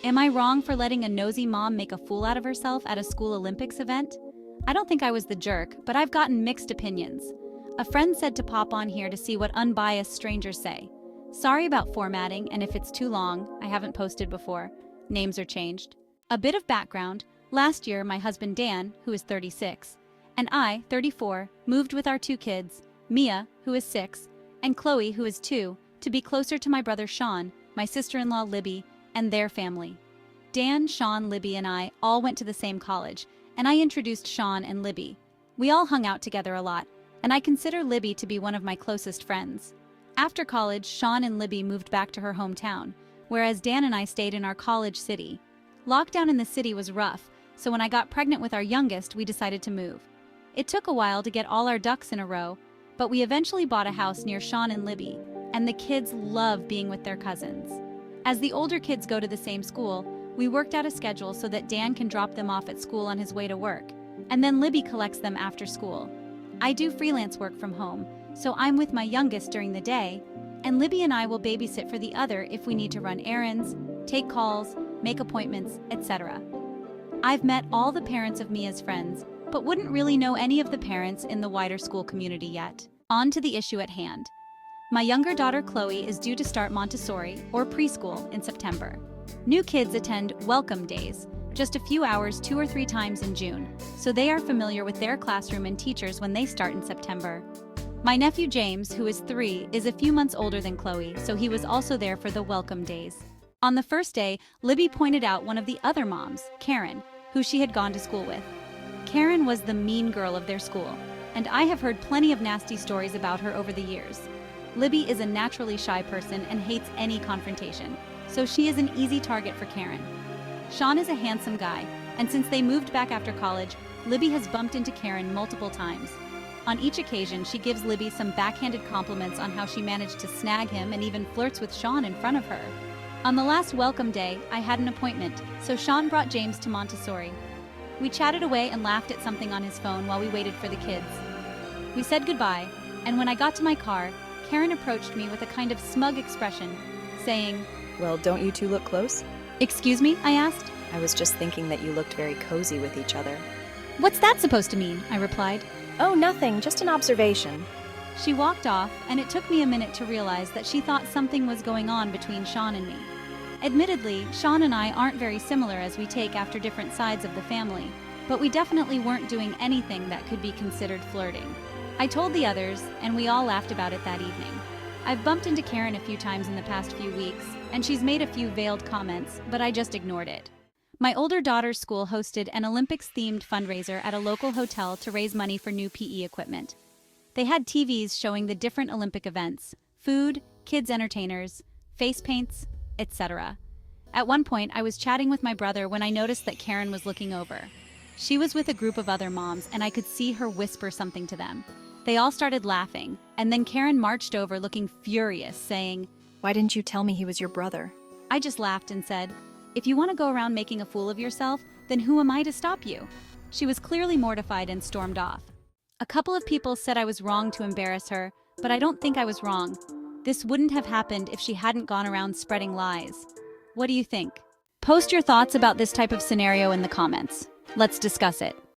Am I wrong for letting a nosy mom make a fool out of herself at a school Olympics event? I don't think I was the jerk, but I've gotten mixed opinions. A friend said to pop on here to see what unbiased strangers say. Sorry about formatting, and if it's too long, I haven't posted before. Names are changed. A bit of background. Last year, my husband Dan, who is 36, and I, 34, moved with our two kids, Mia, who is 6, and Chloe, who is 2, to be closer to my brother Sean, my sister-in-law Libby, and their family. Dan, Sean, Libby, and I all went to the same college, and I introduced Sean and Libby. We all hung out together a lot, and I consider Libby to be one of my closest friends. After college, Sean and Libby moved back to her hometown, whereas Dan and I stayed in our college city. Lockdown in the city was rough, so when I got pregnant with our youngest, we decided to move. It took a while to get all our ducks in a row, but we eventually bought a house near Sean and Libby, and the kids love being with their cousins. As the older kids go to the same school, we worked out a schedule so that Dan can drop them off at school on his way to work, and then Libby collects them after school. I do freelance work from home, so I'm with my youngest during the day, and Libby and I will babysit for the other if we need to run errands, take calls, make appointments, etc. I've met all the parents of Mia's friends, but wouldn't really know any of the parents in the wider school community yet. On to the issue at hand. My younger daughter Chloe is due to start Montessori, or preschool, in September. New kids attend welcome days, just a few hours 2 or 3 times in June, so they are familiar with their classroom and teachers when they start in September. My nephew James, who is 3, is a few months older than Chloe, so he was also there for the welcome days. On the first day, Libby pointed out one of the other moms, Karen, who she had gone to school with. Karen was the mean girl of their school, and I have heard plenty of nasty stories about her over the years. Libby is a naturally shy person and hates any confrontation, so she is an easy target for Karen. Sean is a handsome guy, and since they moved back after college, Libby has bumped into Karen multiple times. On each occasion, she gives Libby some backhanded compliments on how she managed to snag him and even flirts with Sean in front of her. On the last welcome day, I had an appointment, so Sean brought James to Montessori. We chatted away and laughed at something on his phone while we waited for the kids. We said goodbye, and when I got to my car, Karen approached me with a kind of smug expression, saying, "Well, don't you two look close?" "Excuse me?" I asked. "I was just thinking that you looked very cozy with each other." "What's that supposed to mean?" I replied. "Oh, nothing, just an observation." She walked off, and it took me a minute to realize that she thought something was going on between Sean and me. Admittedly, Sean and I aren't very similar as we take after different sides of the family, but we definitely weren't doing anything that could be considered flirting. I told the others, and we all laughed about it that evening. I've bumped into Karen a few times in the past few weeks, and she's made a few veiled comments, but I just ignored it. My older daughter's school hosted an Olympics-themed fundraiser at a local hotel to raise money for new PE equipment. They had TVs showing the different Olympic events, food, kids' entertainers, face paints, etc. At one point, I was chatting with my brother when I noticed that Karen was looking over. She was with a group of other moms, and I could see her whisper something to them. They all started laughing, and then Karen marched over looking furious, saying, "Why didn't you tell me he was your brother?" I just laughed and said, "If you want to go around making a fool of yourself, then who am I to stop you?" She was clearly mortified and stormed off. A couple of people said I was wrong to embarrass her, but I don't think I was wrong. This wouldn't have happened if she hadn't gone around spreading lies. What do you think? Post your thoughts about this type of scenario in the comments. Let's discuss it.